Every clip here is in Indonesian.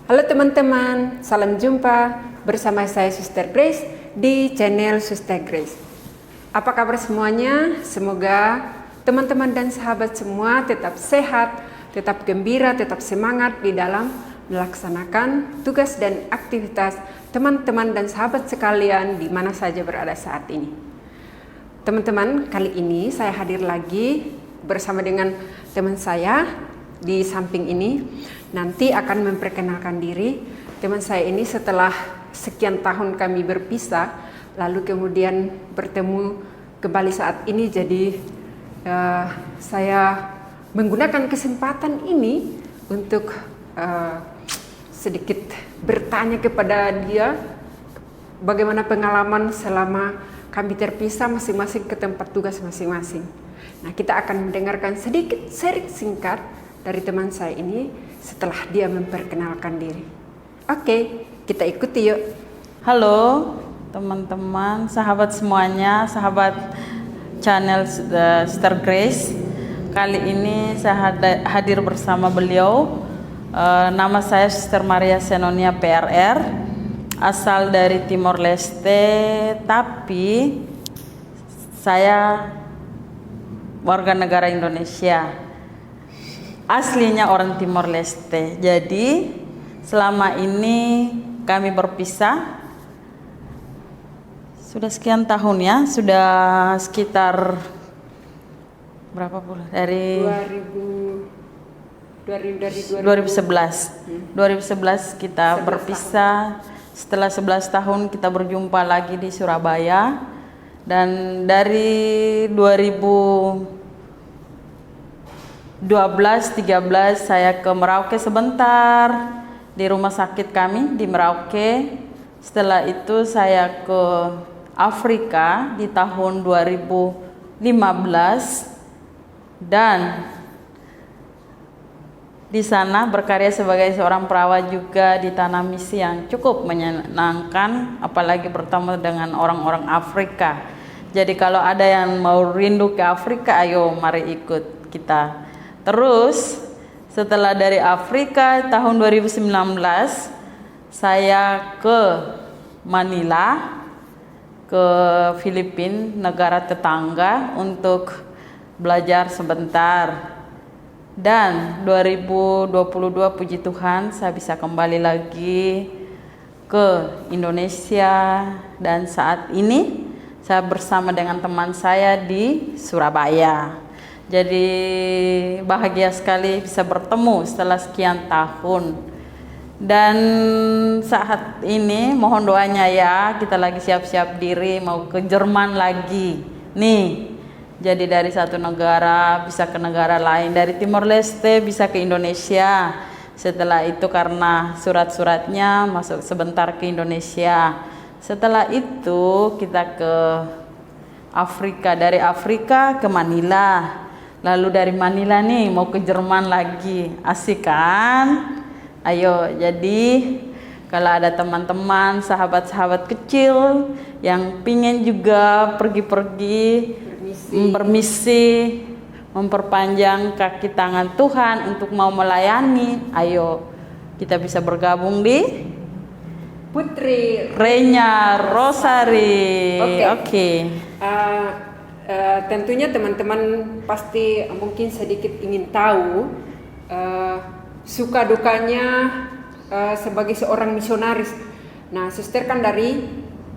Halo teman-teman, salam jumpa bersama saya Sister Grace di channel Sister Grace. Apa kabar semuanya? Semoga teman-teman dan sahabat semua tetap sehat, tetap gembira, tetap semangat di dalam melaksanakan tugas dan aktivitas teman-teman dan sahabat sekalian di mana saja berada saat ini. Teman-teman, kali ini saya hadir lagi bersama dengan teman saya di samping ini. Nanti akan memperkenalkan diri. Teman saya ini setelah sekian tahun kami berpisah, lalu kemudian bertemu kembali saat ini. Jadi saya menggunakan kesempatan ini untuk sedikit bertanya kepada dia bagaimana pengalaman selama kami terpisah masing-masing ke tempat tugas masing-masing. Nah, kita akan mendengarkan sedikit seri singkat dari teman saya ini setelah dia memperkenalkan diri. Oke, kita ikuti yuk. Halo teman-teman, sahabat semuanya, sahabat channel Sister Grace. Kali ini saya hadir bersama beliau. Nama saya Sister Maria Senonia PRR, asal dari Timor Leste, tapi saya warga negara Indonesia. Aslinya orang Timor Leste. Jadi selama ini kami berpisah sudah sekian tahun ya, sudah sekitar berapa bulan? Dari 2011 kita berpisah. Setelah 11 tahun kita berjumpa lagi di Surabaya. Dan dari 2012-13 saya ke Merauke sebentar di rumah sakit kami di Merauke. Setelah itu saya ke Afrika di tahun 2015 dan di sana berkarya sebagai seorang perawat juga di tanah misi yang cukup menyenangkan, apalagi bertemu dengan orang-orang Afrika. Jadi kalau ada yang mau rindu ke Afrika, ayo mari ikut kita. Terus setelah dari Afrika tahun 2019 saya ke Manila, ke Filipina, negara tetangga untuk belajar sebentar. Dan 2022 puji Tuhan saya bisa kembali lagi ke Indonesia, dan saat ini saya bersama dengan teman saya di Surabaya. Jadi bahagia sekali bisa bertemu setelah sekian tahun. Dan saat ini mohon doanya ya, kita lagi siap-siap diri mau ke Jerman lagi nih. Jadi dari satu negara bisa ke negara lain, dari Timor Leste bisa ke Indonesia. Setelah itu karena surat-suratnya masuk sebentar ke Indonesia. Setelah itu kita ke Afrika, dari Afrika ke Manila. Lalu dari Manila nih mau ke Jerman lagi. Asik kan? Ayo, jadi kalau ada teman-teman, sahabat-sahabat kecil yang pingin juga pergi-pergi, bermisi, memperpanjang kaki tangan Tuhan untuk mau melayani, ayo kita bisa bergabung di Putri Renya Rosari. Oke. Tentunya teman-teman pasti mungkin sedikit ingin tahu suka dukanya sebagai seorang misionaris. Nah, Sister kan dari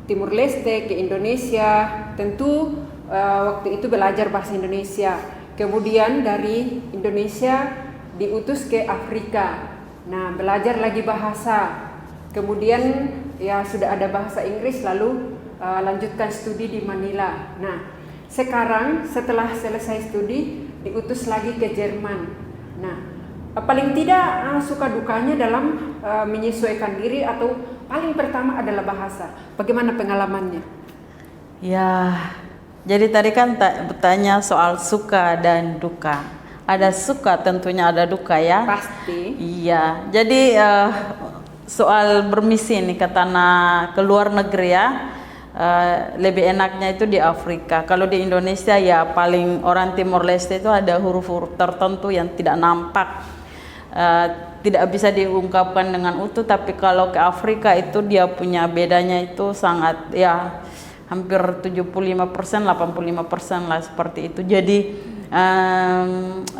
Timur Leste ke Indonesia, tentu waktu itu belajar bahasa Indonesia. Kemudian dari Indonesia diutus ke Afrika. Nah, belajar lagi bahasa. Kemudian ya sudah ada bahasa Inggris, lalu lanjutkan studi di Manila. Nah, sekarang setelah selesai studi diutus lagi ke Jerman. Nah, paling tidak suka dukanya dalam menyesuaikan diri atau paling pertama adalah bahasa. Bagaimana pengalamannya? Ya, jadi tadi kan bertanya soal suka dan duka. Ada suka, tentunya ada duka ya. Pasti. Iya. Jadi soal bermisi nih ke luar negeri ya. Lebih enaknya itu di Afrika. Kalau di Indonesia ya paling orang Timor Leste itu ada huruf-huruf tertentu yang tidak nampak. tidak bisa diungkapkan dengan utuh, tapi kalau ke Afrika itu dia punya bedanya itu sangat ya hampir 75%, 85% lah seperti itu. Jadi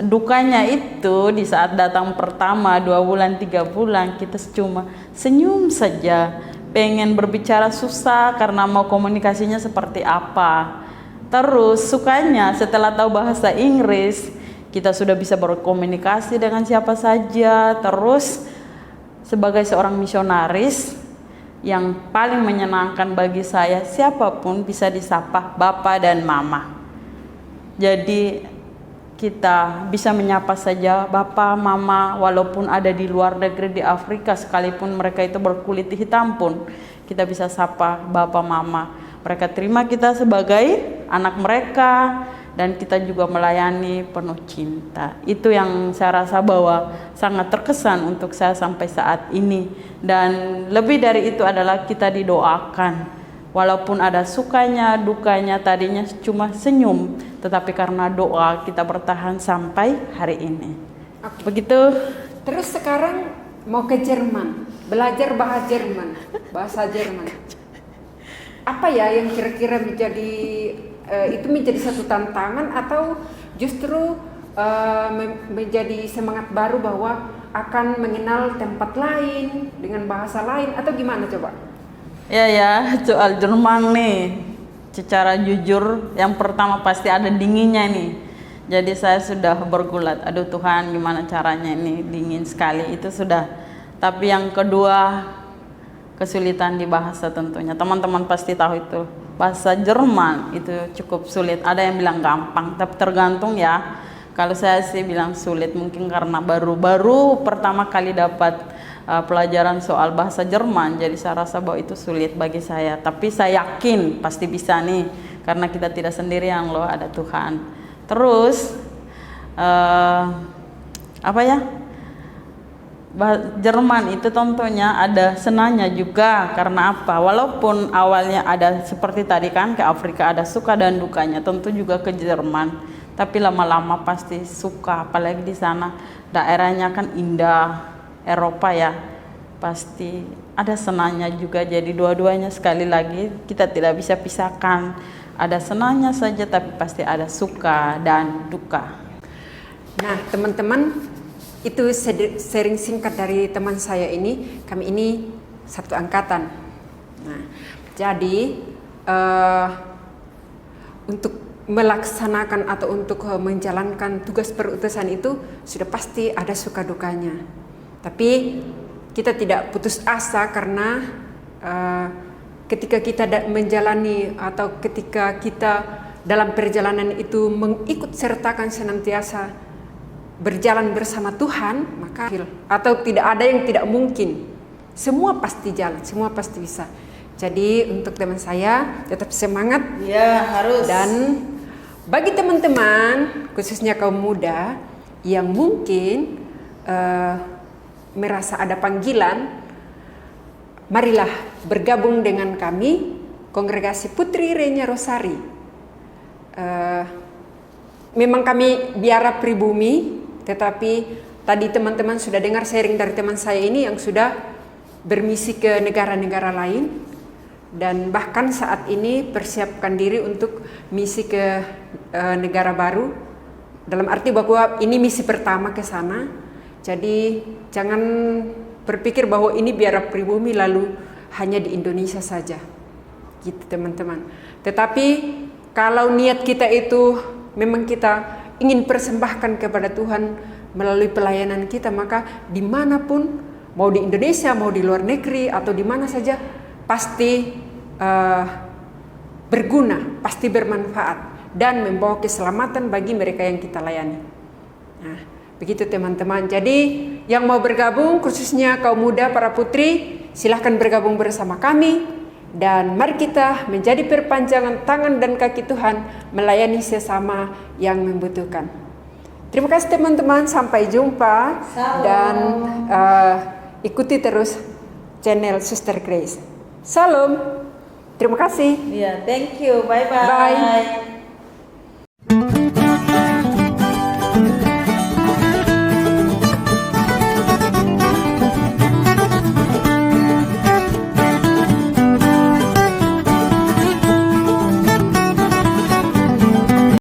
dukanya itu di saat datang pertama 2 bulan 3 bulan kita cuma senyum saja, pengen berbicara susah karena mau komunikasinya seperti apa. Terus sukanya setelah tahu bahasa Inggris kita sudah bisa berkomunikasi dengan siapa saja. Terus sebagai seorang misionaris yang paling menyenangkan bagi saya, siapapun bisa disapa Bapak dan Mama. Jadi kita bisa menyapa saja Bapak, Mama, walaupun ada di luar negeri di Afrika, sekalipun mereka itu berkulit hitam pun kita bisa sapa Bapak, Mama. Mereka terima kita sebagai anak mereka dan kita juga melayani penuh cinta. Itu yang saya rasa bahwa sangat terkesan untuk saya sampai saat ini. Dan lebih dari itu adalah kita didoakan. Walaupun ada sukanya, dukanya, tadinya cuma senyum, tetapi karena doa kita bertahan sampai hari ini. Oke. Begitu. Terus sekarang mau ke Jerman, belajar bahasa Jerman. Apa ya yang kira-kira menjadi satu tantangan atau justru menjadi semangat baru bahwa akan mengenal tempat lain dengan bahasa lain atau gimana coba? Ya, soal Jerman nih, secara jujur yang pertama pasti ada dinginnya nih. Jadi saya sudah bergulat, aduh Tuhan gimana caranya ini, dingin sekali itu sudah. Tapi yang kedua, kesulitan di bahasa tentunya. Teman-teman pasti tahu itu. Bahasa Jerman itu cukup sulit. Ada yang bilang gampang, tapi tergantung ya. Kalau saya sih bilang sulit, mungkin karena baru pertama kali dapat pelajaran soal bahasa Jerman. Jadi saya rasa bahwa itu sulit bagi saya. Tapi saya yakin pasti bisa nih, karena kita tidak sendirian loh, ada Tuhan. Terus Jerman itu tentunya ada senangnya juga. Karena apa? Walaupun awalnya ada seperti tadi kan ke Afrika ada suka dan dukanya, tentu juga ke Jerman. Tapi lama-lama pasti suka, apalagi di sana daerahnya kan indah, Eropa ya. Pasti ada senangnya juga. Jadi dua-duanya sekali lagi kita tidak bisa pisahkan. Ada senangnya saja, tapi pasti ada suka dan duka. Nah, teman-teman, itu sharing singkat dari teman saya ini. Kami ini satu angkatan. Nah, jadi untuk melaksanakan atau untuk menjalankan tugas perutusan itu sudah pasti ada suka dukanya. Tapi kita tidak putus asa karena ketika kita menjalani atau ketika kita dalam perjalanan itu mengikut sertakan senantiasa berjalan bersama Tuhan, maka atau tidak ada yang tidak mungkin. Semua pasti jalan, semua pasti bisa. Jadi untuk teman saya tetap semangat Ya, harus. dan bagi teman-teman khususnya kaum muda yang mungkin merasa ada panggilan, marilah bergabung dengan kami Kongregasi Putri Reina Rosari. Memang kami biara pribumi, tetapi tadi teman-teman sudah dengar sharing dari teman saya ini yang sudah bermisi ke negara-negara lain dan bahkan saat ini persiapkan diri untuk misi ke negara baru. Dalam arti bahwa ini misi pertama ke sana. Jadi jangan berpikir bahwa ini biara pribumi lalu hanya di Indonesia saja. Gitu teman-teman. Tetapi kalau niat kita itu memang kita ingin persembahkan kepada Tuhan melalui pelayanan kita, maka dimanapun, mau di Indonesia, mau di luar negeri, atau di mana saja, pasti berguna, pasti bermanfaat, dan membawa keselamatan bagi mereka yang kita layani. Nah, begitu teman-teman. Jadi yang mau bergabung, khususnya kaum muda, para putri, silahkan bergabung bersama kami. Dan mari kita menjadi perpanjangan tangan dan kaki Tuhan melayani sesama yang membutuhkan. Terima kasih teman-teman, sampai jumpa. Salam. Dan ikuti terus channel Sister Grace. Salam. Terima kasih. Ya, thank you. Bye-bye. Bye.